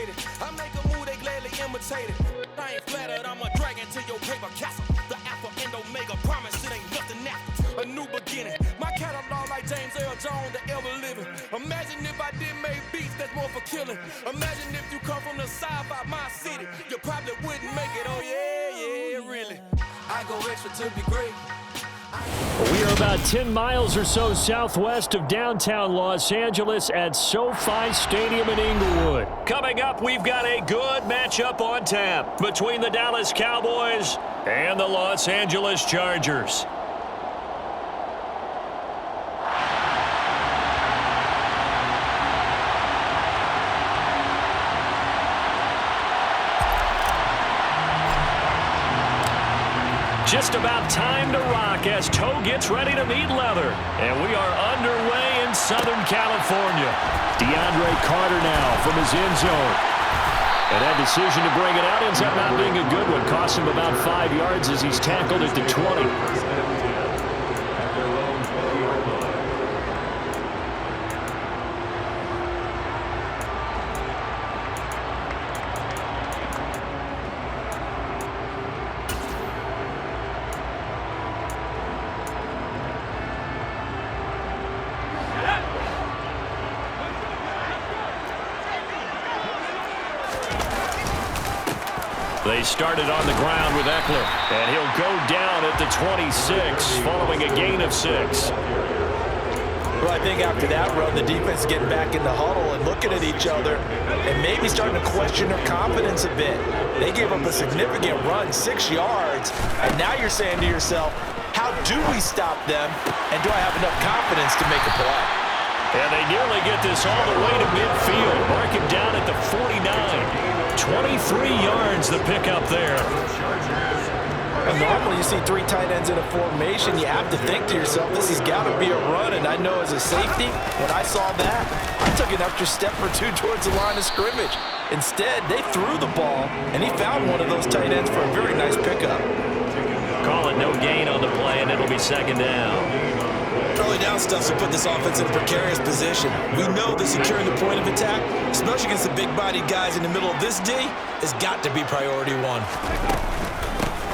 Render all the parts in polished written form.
demonstrated. I make a move, they gladly imitate it. I ain't flattered, I'm a dragon to your paper castle. The Alpha and Omega promise it ain't nothing after. A new beginning. My catalog like James Earl Jones, the ever living. Imagine if I did make beats that's more for killing. Imagine if you come from the side by my city. You probably wouldn't make it, oh yeah, really. I go extra to be great. We are about 10 miles or so southwest of downtown Los Angeles at SoFi Stadium in Inglewood. Coming up, we've got a good matchup on tap between the Dallas Cowboys and the Los Angeles Chargers. Just about time to rock as toe gets ready to meet leather. And we are underway in Southern California. DeAndre Carter now from his end zone. And that decision to bring it out ends up not being a good one. Cost him about 5 yards as he's tackled at the 20. They started on the ground with Eckler, and he'll go down at the 26 following a gain of 6. Well, I think after that run, the defense is getting back in the huddle and looking at each other and maybe starting to question their confidence a bit. They gave up a significant run, 6 yards, and now you're saying to yourself, how do we stop them, and do I have enough confidence to make a play? And they nearly get this all the way to midfield. Mark him down at the 49. 23 yards the pickup there. And normally you see 3 tight ends in a formation, you have to think to yourself, this has got to be a run. And I know as a safety, when I saw that, I took an extra step or 2 towards the line of scrimmage. Instead, they threw the ball, and he found one of those tight ends for a very nice pickup. Call it no gain on the play, and it'll be second down. Early down stuff will put this offense in a precarious position. We know that securing the point of attack, especially against the big-bodied guys in the middle of this D, has got to be priority 1.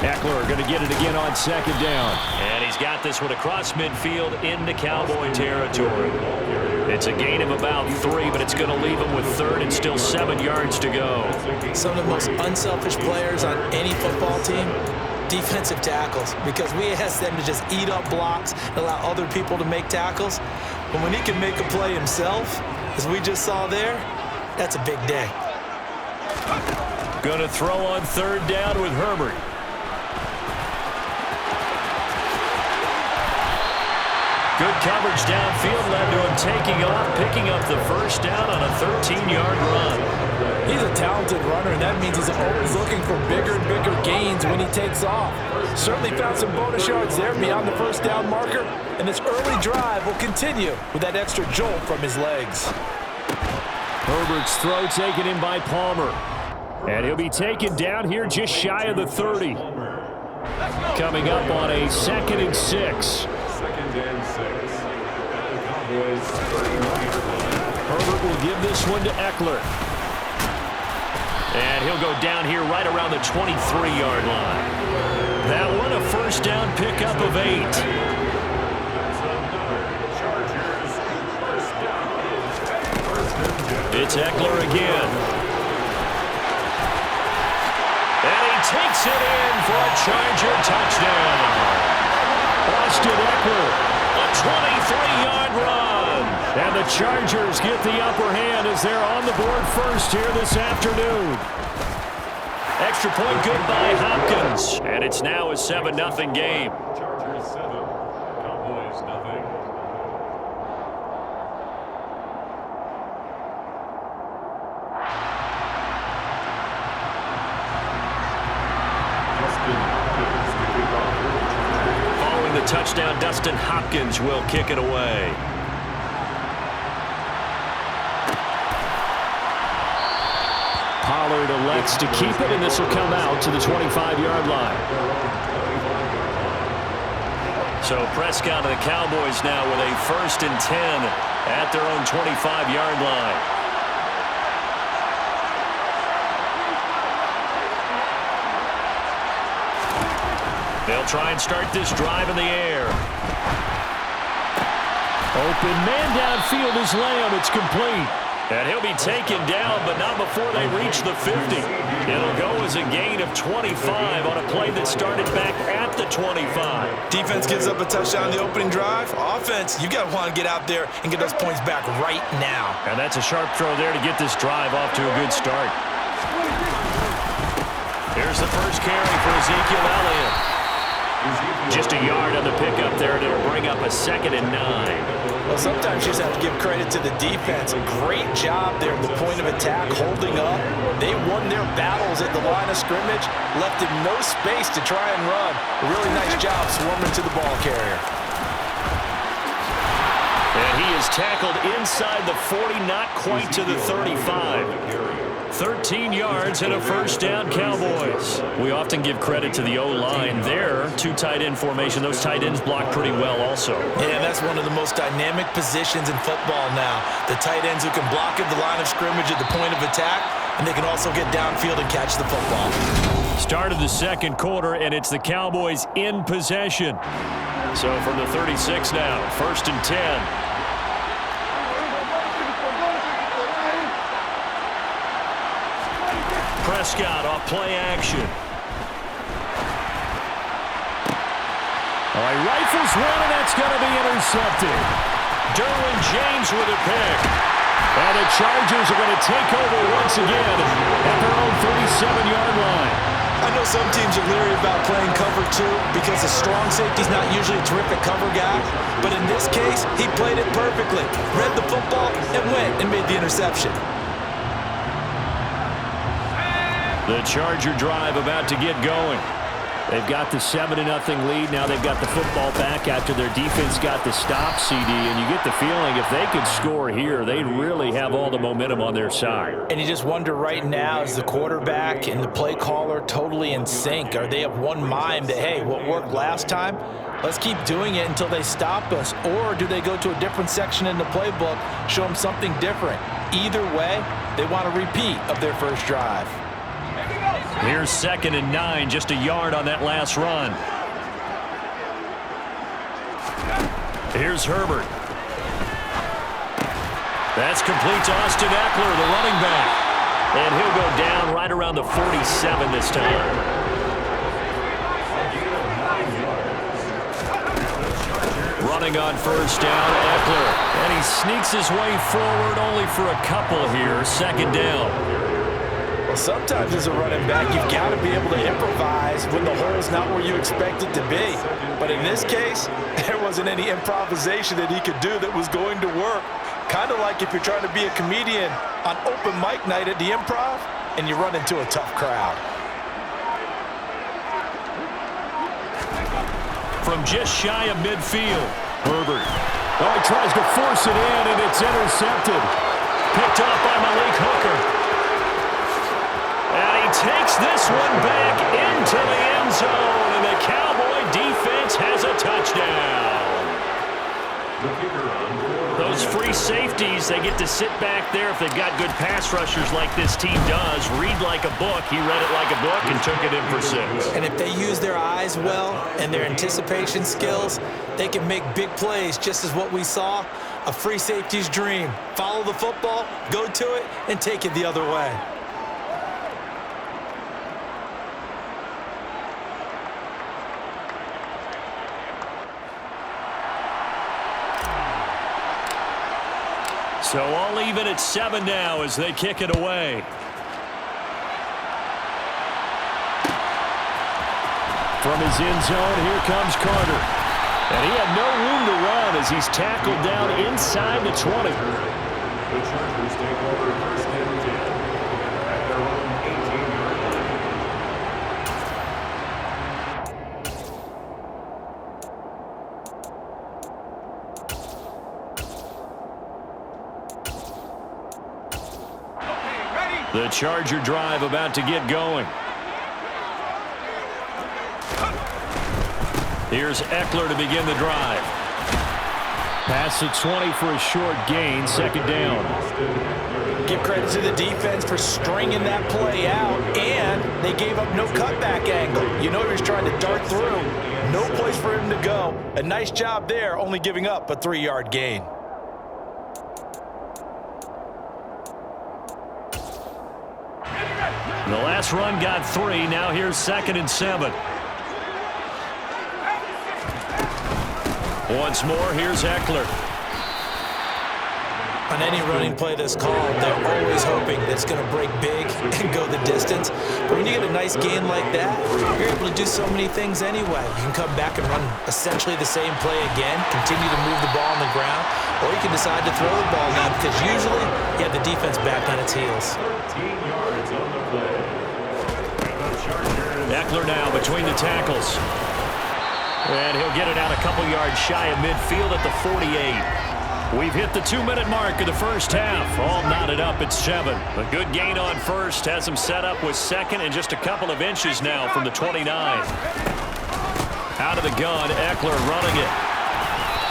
Eckler going to get it again on second down. And he's got this one across midfield into Cowboy territory. It's a gain of about 3, but it's going to leave him with 3rd and still 7 yards to go. Some of the most unselfish players on any football team, defensive tackles, because we ask them to just eat up blocks and allow other people to make tackles. But when he can make a play himself, as we just saw there, that's a big day. Going to throw on 3rd down with Herbert. Good coverage downfield led to him taking off, picking up the 1st down on a 13-yard run. He's a talented runner, and that means he's always looking for bigger and bigger gains when he takes off. Certainly found some bonus yards there beyond the 1st down marker, and this early drive will continue with that extra jolt from his legs. Herbert's throw taken in by Palmer. And he'll be taken down here just shy of the 30. Coming up on a 2nd and 6. Herbert will give this one to Eckler. And he'll go down here right around the 23-yard line. That one a 1st down pickup of 8. It's Eckler again. And he takes it in for a Charger touchdown. Austin Eckler. A 23-yard run. And the Chargers get the upper hand as they're on the board first here this afternoon. Extra point good by Hopkins. And it's now a 7-0 game. Chargers 7, Cowboys nothing. Following the touchdown, Dustin Hopkins will kick it away. Pollard elects to keep it, and this will come out to the 25-yard line. So Prescott and the Cowboys now with a 1st and 10 at their own 25-yard line. They'll try and start this drive in the air. Open man downfield is Lamb. It's complete. And he'll be taken down, but not before they reach the 50. It'll go as a gain of 25 on a play that started back at the 25. Defense gives up a touchdown on the opening drive. Offense, you got to want to get out there and get those points back right now. And that's a sharp throw there to get this drive off to a good start. Here's the first carry for Ezekiel Elliott. Just a yard on the pickup there, and it'll bring up a 2nd and 9. Well, sometimes you just have to give credit to the defense. Great job there at the point of attack, holding up. They won their battles at the line of scrimmage, left him no space to try and run. A really nice job swarming to the ball carrier. And he is tackled inside the 40, not quite to the 35. 13 yards and a first down, Cowboys. We often give credit to the O-line there. 2 tight end formation. Those tight ends block pretty well also. Yeah, that's one of the most dynamic positions in football now. The tight ends who can block at the line of scrimmage at the point of attack, and they can also get downfield and catch the football. Start of the second quarter, and it's the Cowboys in possession. So from the 36 now, 1st and 10. Prescott off play action. All right, rifles one, and that's going to be intercepted. Derwin James with a pick. And the Chargers are going to take over once again at their own 37-yard line. I know some teams are leery about playing cover 2 because the strong safety's not usually a terrific cover guy. But in this case, he played it perfectly. Read the football and went and made the interception. The Charger drive about to get going. They've got the 7-0 lead. Now they've got the football back after their defense got the stop, CD. And you get the feeling if they could score here, they'd really have all the momentum on their side. And you just wonder right now, is the quarterback and the play caller totally in sync? Are they of one mind that, hey, what worked last time, let's keep doing it until they stop us? Or do they go to a different section in the playbook, show them something different? Either way, they want a repeat of their first drive. Here's 2nd and 9, just a yard on that last run. Here's Herbert. That's complete to Austin Eckler, the running back. And he'll go down right around the 47 this time. Running on first down, Eckler. And he sneaks his way forward only for a couple here. 2nd down. Well, sometimes as a running back, you've got to be able to improvise when the hole's not where you expect it to be. But in this case, there wasn't any improvisation that he could do that was going to work. Kind of like if you're trying to be a comedian on open mic night at the Improv and you run into a tough crowd. From just shy of midfield, Herbert. Oh, he tries to force it in, and it's intercepted. Picked off by Malik Hooker. And he takes this one back into the end zone, and the Cowboy defense has a touchdown. Those free safeties, they get to sit back there if they've got good pass rushers like this team does. Read like a book. He read it like a book and took it in for 6. And if they use their eyes well and their anticipation skills, they can make big plays, just as what we saw. A free safety's dream. Follow the football, go to it, and take it the other way. So all even at 7 now as they kick it away. From his end zone, here comes Carter. And he had no room to run as he's tackled down inside the 20. The Chargers take over 1st and 10 at their own 18-yard line. The Charger drive about to get going. Here's Eckler to begin the drive. Pass the 20 for a short gain, 2nd down. Give credit to the defense for stringing that play out, and they gave up no cutback angle. You know he was trying to dart through. No place for him to go. A nice job there, only giving up a 3-yard gain. The last run got 3. Now here's 2nd and 7. Once more, here's Eckler. On any running play that's called, they're always hoping that it's going to break big and go the distance. But when you get a nice gain like that, you're able to do so many things anyway. You can come back and run essentially the same play again, continue to move the ball on the ground, or you can decide to throw the ball now because usually you have the defense back on its heels. 13 yards on the play. Eckler now between the tackles. And he'll get it out a couple yards shy of midfield at the 48. We've hit the 2-minute mark of the first half. All knotted up at 7. A good gain on first has him set up with 2nd and just a couple of inches now from the 29. Out of the gun, Eckler running it.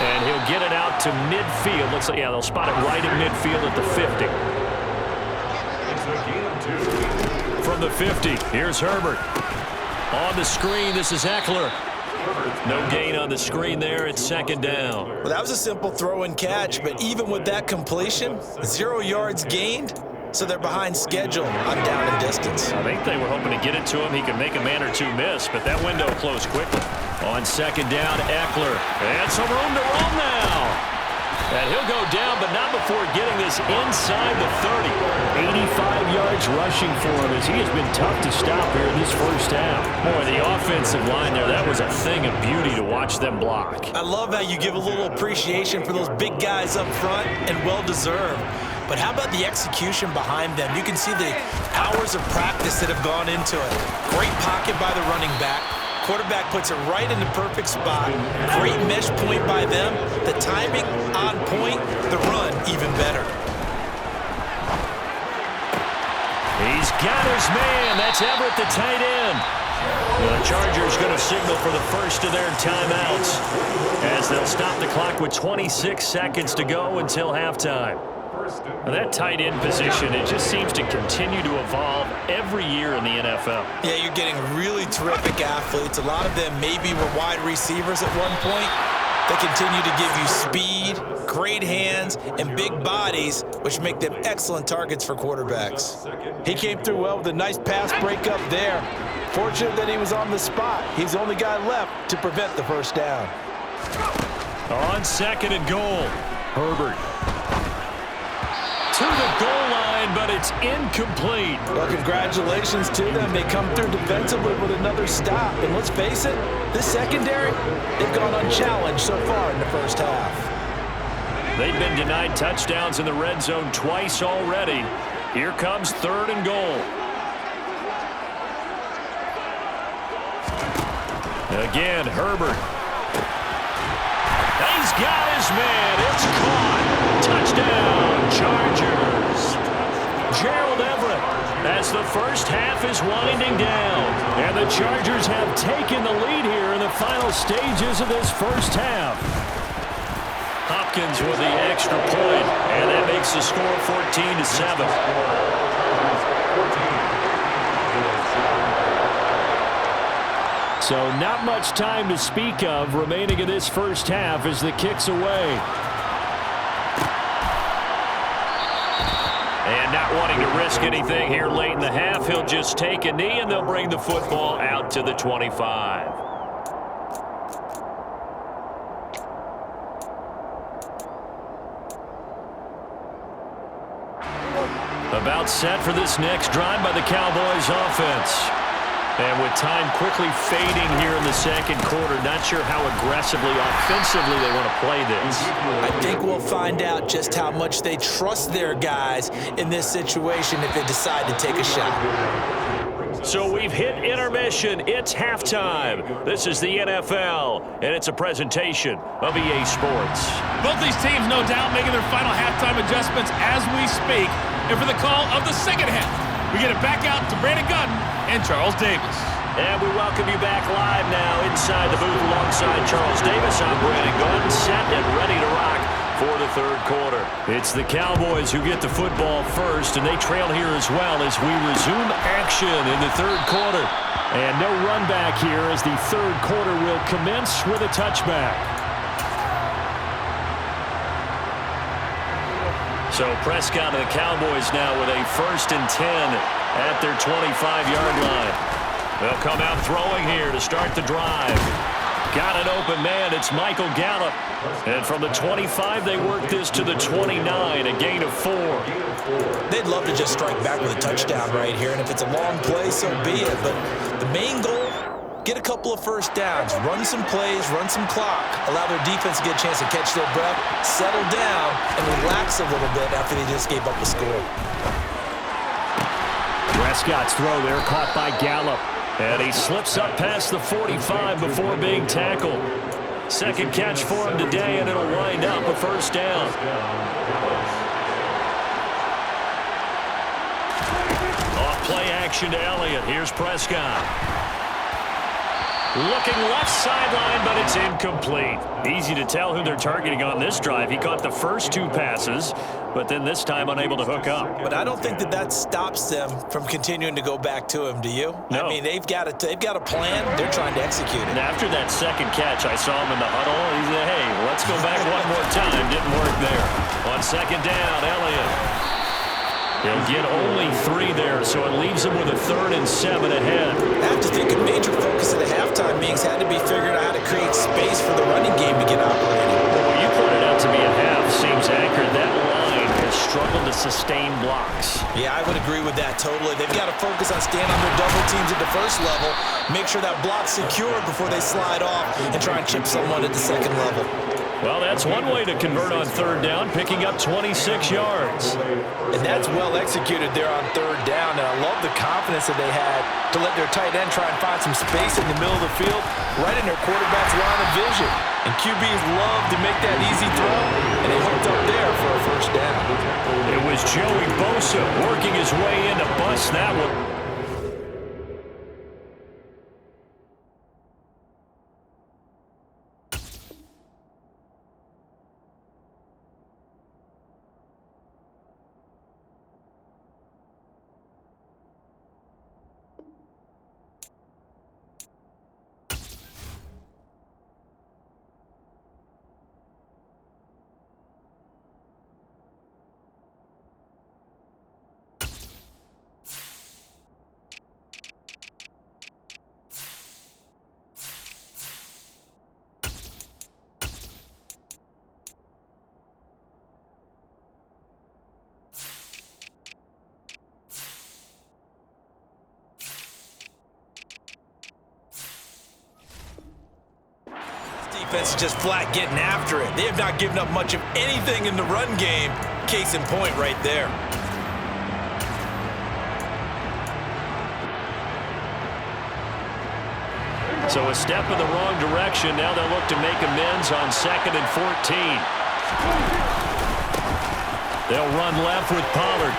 And he'll get it out to midfield. Looks like, yeah, they'll spot it right in midfield at the 50. From the 50, here's Herbert. On the screen, this is Eckler. No gain on the screen there. It's 2nd down. Well, that was a simple throw and catch, but even with that completion, 0 yards gained, so they're behind schedule on down and distance. I think they were hoping to get it to him. He could make a man or two miss, but that window closed quickly. On 2nd down, Eckler. And some room to run now. And he'll go down, but not before getting this inside the 30. 85 yards rushing for him as he has been tough to stop here in this first half. Boy, the offensive line there, that was a thing of beauty to watch them block. I love how you give a little appreciation for those big guys up front, and well-deserved. But how about the execution behind them? You can see the hours of practice that have gone into it. Great pocket by the running back. Quarterback puts it right in the perfect spot. Great mesh point by them. The timing on point. The run even better. He's got his man. That's Everett, the tight end. The Chargers going to signal for the first of their timeouts as they'll stop the clock with 26 seconds to go until halftime. Now that tight end position, it just seems to continue to evolve every year in the NFL. Yeah, you're getting really terrific athletes. A lot of them maybe were wide receivers at one point. They continue to give you speed, great hands, and big bodies, which make them excellent targets for quarterbacks. He came through well with a nice pass breakup there. Fortunate that he was on the spot. He's the only guy left to prevent the first down. On 2nd and goal, Herbert. To the goal line, but it's incomplete. Well, congratulations to them. They come through defensively with another stop. And let's face it, this secondary, they've gone unchallenged so far in the first half. They've been denied touchdowns in the red zone twice already. Here comes 3rd and goal. Again, Herbert. He's got his man. It's caught. Touchdown, Chargers. Gerald Everett as the first half is winding down. And the Chargers have taken the lead here in the final stages of this first half. Hopkins with the extra point, and that makes the score 14-7. So not much time to speak of remaining in this first half as the kick's away. And not wanting to risk anything here late in the half, he'll just take a knee and they'll bring the football out to the 25. About set for this next drive by the Cowboys offense. And with time quickly fading here in the second quarter, not sure how aggressively, offensively they want to play this. I think we'll find out just how much they trust their guys in this situation if they decide to take a shot. So we've hit intermission. It's halftime. This is the NFL, and it's a presentation of EA Sports. Both these teams, no doubt, making their final halftime adjustments as we speak. And for the call of the second half, we get it back out to Brandon Gunn and Charles Davis. And we welcome you back live now inside the booth alongside Charles Davis. I'm Brandon Gunn, set and ready to rock for the third quarter. It's the Cowboys who get the football first, and they trail here as well as we resume action in the third quarter. And no run back here as the third quarter will commence with a touchback. So Prescott and the Cowboys now with a 1st and 10 at their 25-yard line. They'll come out throwing here to start the drive. Got an open man. It's Michael Gallup. And from the 25, they work this to the 29, a gain of 4. They'd love to just strike back with a touchdown right here, and if it's a long play, so be it. But the main goal, get a couple of first downs, run some plays, run some clock, allow their defense to get a chance to catch their breath, settle down, and relax a little bit after they just gave up a score. Prescott's throw there caught by Gallup. And he slips up past the 45 before being tackled. Second catch for him today, and it'll wind up a first down. Off play action to Elliott. Here's Prescott. Looking left sideline, but it's incomplete. Easy to tell who they're targeting on this drive. He caught the first 2 passes, but then this time unable to hook up. But I don't think that stops them from continuing to go back to him, do you? No. I mean, they've got a plan. They're trying to execute it. And after that second catch, I saw him in the huddle. He said, hey, let's go back one more time. Didn't work there. On second down, Elliott. He'll get only 3 there, so it leaves him with a 3rd and 7 ahead. I have to think a major focus of the halftime meetings had to be figuring out how to create space for the running game to get operating. Well, you pointed out to me a half seems accurate. That line has struggled to sustain blocks. Yeah, I would agree with that totally. They've got to focus on standing under double teams at the first level, make sure that block's secure before they slide off, and try and chip someone at the second level. Well, that's one way to convert on third down, picking up 26 yards. And that's well executed there on third down. And I love the confidence that they had to let their tight end try and find some space in the middle of the field, right in their quarterback's line of vision. And QBs love to make that easy throw, and they hooked up there for a first down. It was Joey Bosa working his way in to bust that one. Defense is just flat getting after it. They have not given up much of anything in the run game. Case in point right there. So a step in the wrong direction. Now they'll look to make amends on 2nd and 14. They'll run left with Pollard.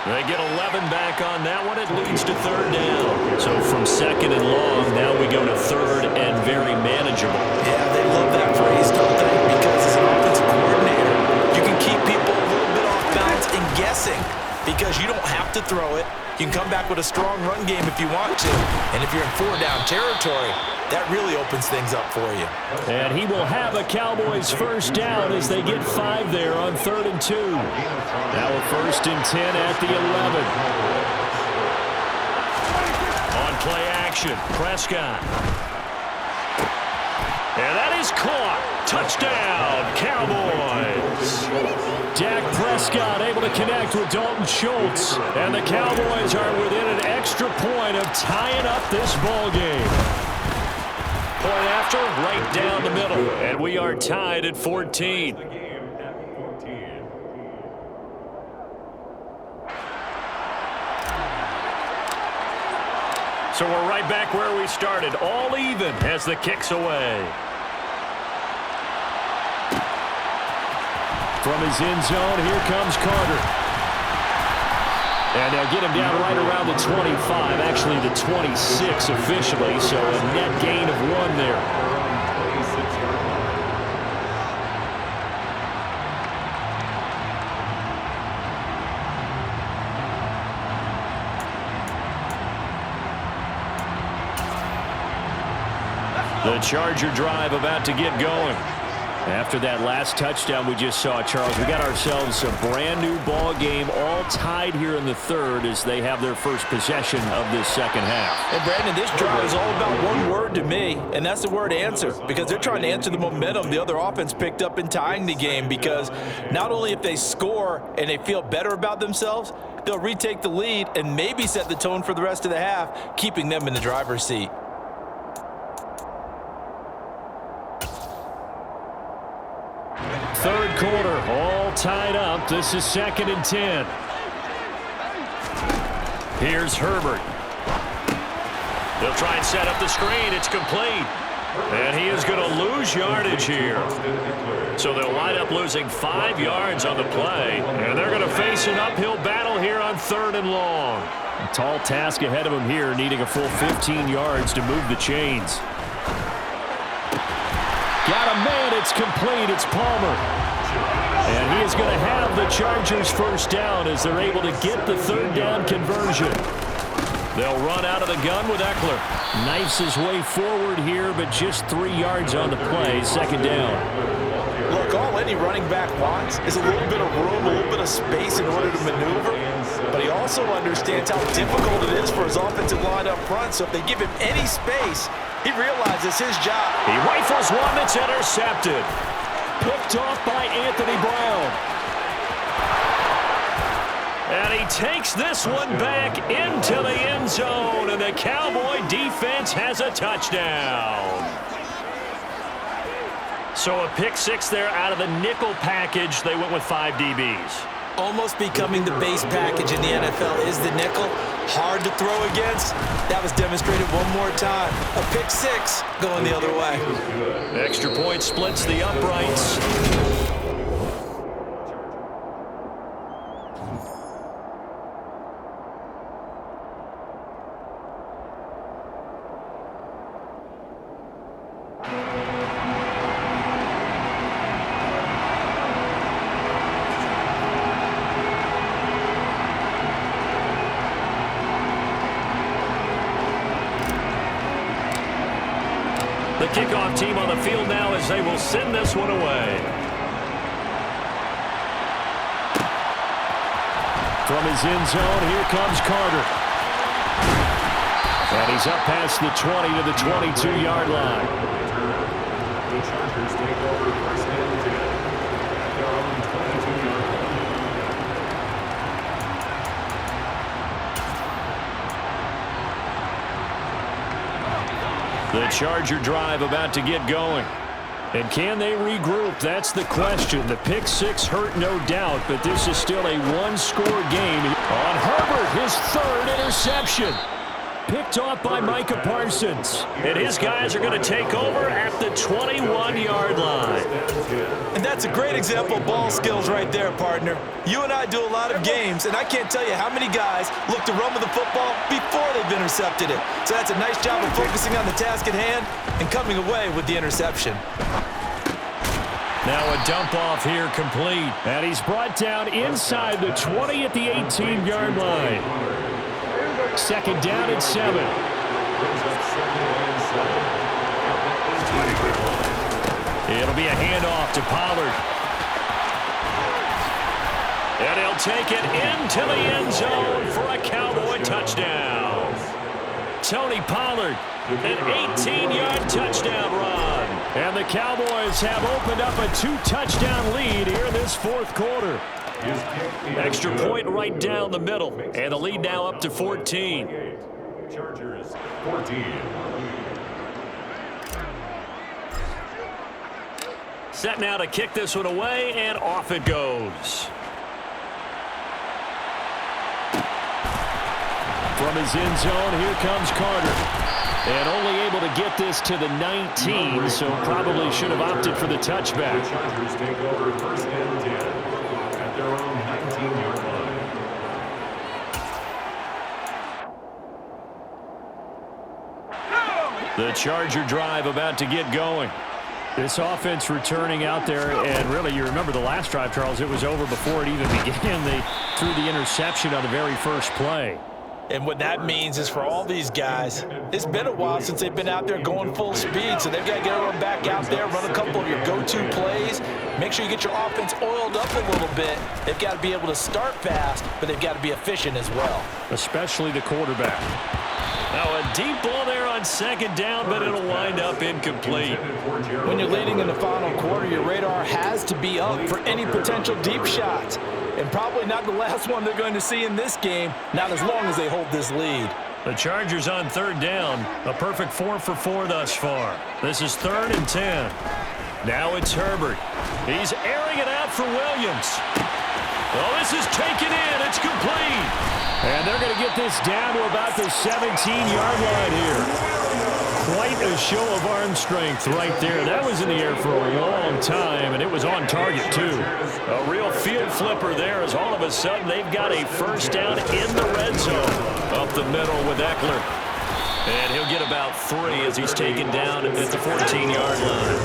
They get 11 back on that one. It leads to third down. So from 2nd and long, now we go to 3rd and very manageable. Yeah, they love that phrase, don't they? Because as an offensive coordinator, you can keep people a little bit off balance and guessing because you don't have to throw it. You can come back with a strong run game if you want to. And if you're in 4-down territory, that really opens things up for you. And he will have a Cowboys first down as they get 5 there on 3rd and 2. Now a 1st and 10 at the 11. On play action, Prescott. And that is caught. Touchdown, Cowboys. Dak Prescott able to connect with Dalton Schultz. And the Cowboys are within an extra point of tying up this ball game. Point after, right down the middle. And we are tied at 14. So we're right back where we started. All even as the kick's away. From his end zone, here comes Carter. And they'll get him down right around the 25, actually the 26 officially, so a net gain of 1 there. The Charger drive about to get going. After that last touchdown we just saw, Charles, we got ourselves a brand new ball game, all tied here in the third as they have their first possession of this second half. And Brandon, this drive is all about one word to me, and that's the word answer, because they're trying to answer the momentum the other offense picked up in tying the game, because not only if they score and they feel better about themselves, they'll retake the lead and maybe set the tone for the rest of the half, keeping them in the driver's seat. Third quarter, all tied up. This is 2nd and 10. Here's Herbert. They'll try and set up the screen. It's complete. And he is going to lose yardage here. So they'll wind up losing 5 yards on the play. And they're going to face an uphill battle here on 3rd and long. A tall task ahead of them here, needing a full 15 yards to move the chains. Got a man, it's complete, it's Palmer. And he is going to have the Chargers first down as they're able to get the third down conversion. They'll run out of the gun with Eckler. Knifes his way forward here, but just 3 yards on the play, 2nd down. Look, all any running back wants is a little bit of room, a little bit of space in order to maneuver. But he also understands how difficult it is for his offensive line up front. So if they give him any space, he realizes his job. He rifles one that's intercepted. Picked off by Anthony Brown. And he takes this one back into the end zone. And the Cowboy defense has a touchdown. So a pick 6 there out of the nickel package. They went with 5 DBs. Almost becoming the base package in the NFL is the nickel. Hard to throw against. That was demonstrated one more time. A pick 6 going the other way. Extra point splits the uprights. The kickoff team on the field now as they will send this one away. From his end zone, here comes Carter. And he's up past the 20 to the 22-yard line. The Chargers take over 1st and 10 at their own 22-yard line. The Charger drive about to get going. And can they regroup? That's the question. The pick 6 hurt, no doubt, but this is still a one-score game. On Herbert, his 3rd interception. Picked off by Micah Parsons. And his guys are going to take over at the 21-yard line. And that's a great example of ball skills right there, partner. You and I do a lot of games, and I can't tell you how many guys look to run with the football before they've intercepted it. So that's a nice job of focusing on the task at hand and coming away with the interception. Now a dump off here complete. And he's brought down inside the 20 at the 18-yard line. 2nd down and 7. It'll be a handoff to Pollard. And he'll take it into the end zone for a Cowboy touchdown. Tony Pollard, an 18-yard touchdown run. And the Cowboys have opened up a 2-touchdown lead here in this 4th quarter. Extra point right down the middle. And the lead now up to 14. Chargers 14. Set now to kick this one away, and off it goes. From his end zone, here comes Carter. And only able to get this to the 19, so probably should have opted for the touchback. The Chargers take over 1st and 10 at their own 19-yard line. The Charger drive about to get going. This offense returning out there, and really, you remember the last drive, Charles, it was over before it even began. They threw the interception on the very first play. And what that means is for all these guys, it's been a while since they've been out there going full speed, so they've got to get everyone back out there, run a couple of your go-to plays, make sure you get your offense oiled up a little bit. They've got to be able to start fast, but they've got to be efficient as well. Especially the quarterback. Now a deep ball there on second down, but it'll wind up incomplete. When you're leading in the final quarter, your radar has to be up for any potential deep shots. And probably not the last one they're going to see in this game, not as long as they hold this lead. The Chargers on third down. A perfect 4 for 4 thus far. This is 3rd and 10. Now it's Herbert. He's airing it out for Williams. Oh, this is taken in. It's complete. And they're going to get this down to about the 17-yard line here. Quite a show of arm strength right there. That was in the air for a long time, and it was on target, too. A real field flipper there as all of a sudden they've got a first down in the red zone. Up the middle with Eckler. And he'll get about 3 as he's taken down at the 14-yard line.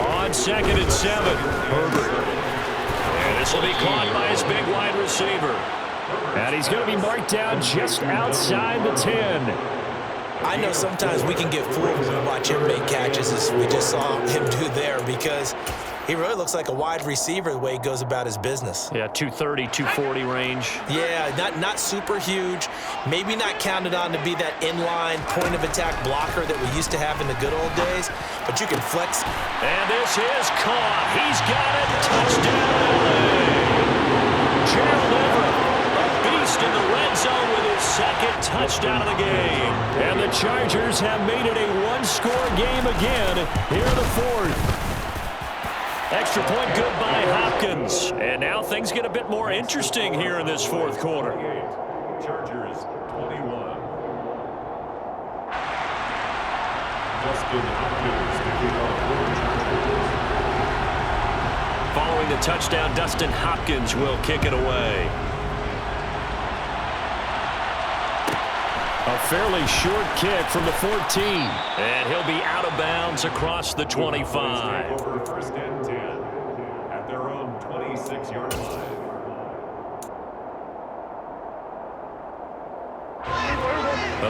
On 2nd and 7, Herbert. And this will be caught by his big wide receiver. And he's going to be marked down just outside the 10. I know sometimes we can get fooled when we watch him make catches, as we just saw him do there, because he really looks like a wide receiver the way he goes about his business. Yeah, 230, 240 range. Yeah, not super huge. Maybe not counted on to be that inline point-of-attack blocker that we used to have in the good old days, but you can flex. And this is caught. He's got it. Touchdown, LA. Gerald Everett, a beast in the red zone with his 2nd touchdown of the game. And the Chargers have made it a one-score game again here in the 4th. Extra point good by Hopkins. And now things get a bit more interesting here in this 4th quarter. Chargers 21. Dustin Hopkins to kick off for Chargers. Following the touchdown, Dustin Hopkins will kick it away. A fairly short kick from the 14. And he'll be out of bounds across the 25. Over 1st and 10 at their own 26-yard line.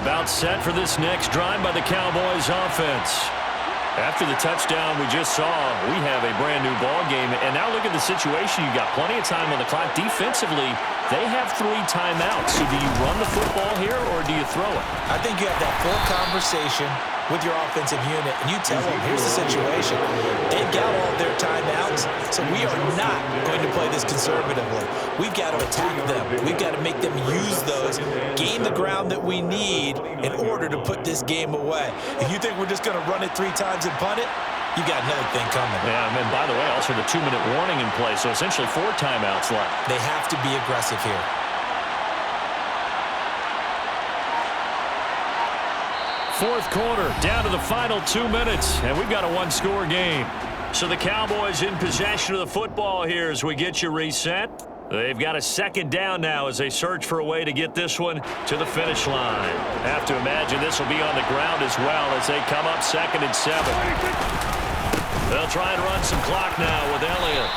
About set for this next drive by the Cowboys offense. After the touchdown we just saw, we have a brand new ball game. And now look at the situation. You've got plenty of time on the clock. Defensively, they have 3 timeouts. So do you run the football here or do you throw it? I think you have that full conversation with your offensive unit, and you tell them, here's the situation. They've got all their timeouts, so we are not going to play this conservatively. We've got to attack them. We've got to make them use those, gain the ground that we need in order to put this game away. If you think we're just going to run it 3 times and punt it, you got another thing coming. Yeah, and by the way, also the 2-minute warning in play, so essentially 4 timeouts left. They have to be aggressive here. Fourth quarter, down to the final 2 minutes, and we've got a one-score game. So the Cowboys in possession of the football here as we get you reset. They've got a 2nd down now as they search for a way to get this one to the finish line. Have to imagine this will be on the ground as well as they come up 2nd and 7. They'll try and run some clock now with Elliott.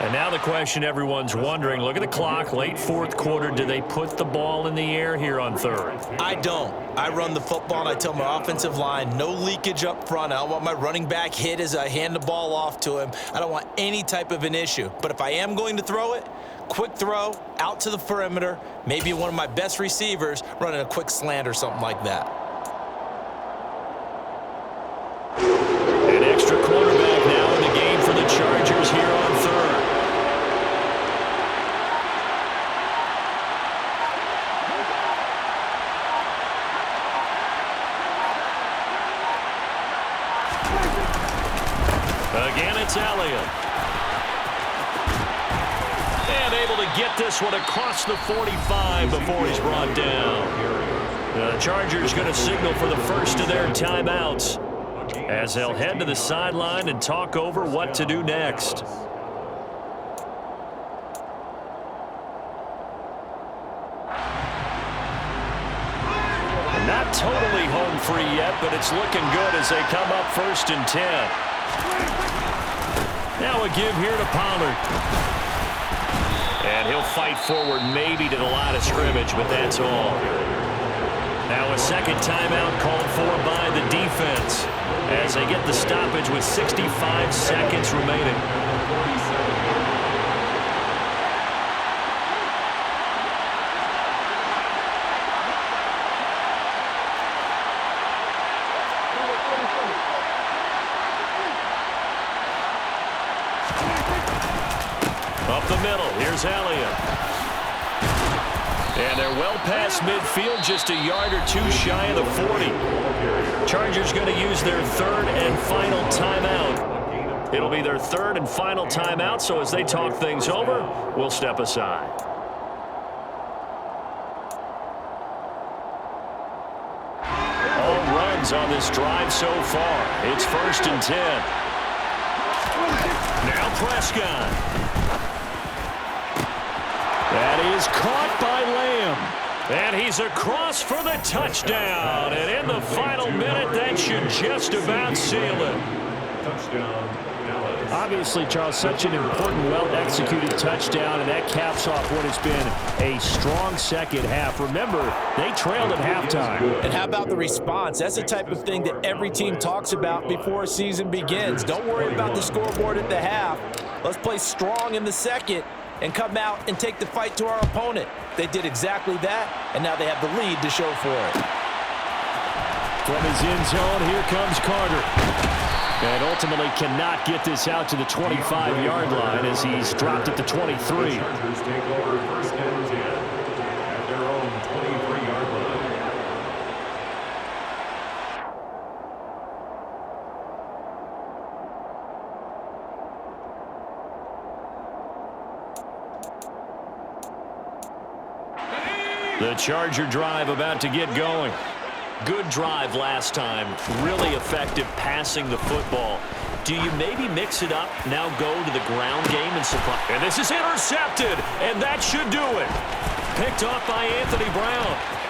And now the question everyone's wondering, look at the clock, late 4th quarter, do they put the ball in the air here on 3rd? I don't. I run the football, and I tell my offensive line, no leakage up front. I don't want my running back hit as I hand the ball off to him. I don't want any type of an issue. But if I am going to throw it, quick throw, out to the perimeter, maybe one of my best receivers running a quick slant or something like that. An extra quarterback now in the game for the Chargers here on 3rd. Again, it's Elliott. And able to get this one across the 45 before he's brought down. The Chargers going to signal for the first of their timeouts as they'll head to the sideline and talk over what to do next. Not totally home free yet, but it's looking good as they come up 1st and 10. Now a give here to Pollard. And he'll fight forward maybe to the line of scrimmage, but that's all. Now a second timeout called for by the defense as they get the stoppage with 65 seconds remaining. Up the middle, here's Elliott. And they're well past midfield, just a yard or two shy of the 40. Chargers going to use their third and final timeout. It'll be their third and final timeout, so as they talk things over, we'll step aside. All runs on this drive so far. It's 1st and 10. Now Prescott. That is caught by Lamb. And he's across for the touchdown. And in the final minute, that should just about seal it. Touchdown, Dallas. Obviously, Charles, such an important, well-executed touchdown, and that caps off what has been a strong second half. Remember, they trailed at halftime. And how about the response? That's the type of thing that every team talks about before a season begins. Don't worry about the scoreboard at the half. Let's play strong in the second and come out and take the fight to our opponent. They did exactly that, and now they have the lead to show for it. From his end zone, here comes Carter. And ultimately cannot get this out to the 25-yard line as he's dropped at the 23. The Chargers take over 1st and 10 at their own 23-yard line. The Charger drive about to get going. Good drive last time. Really effective passing the football. Do you maybe mix it up, now go to the ground game and supply? And this is intercepted, and that should do it. Picked off by Anthony Brown.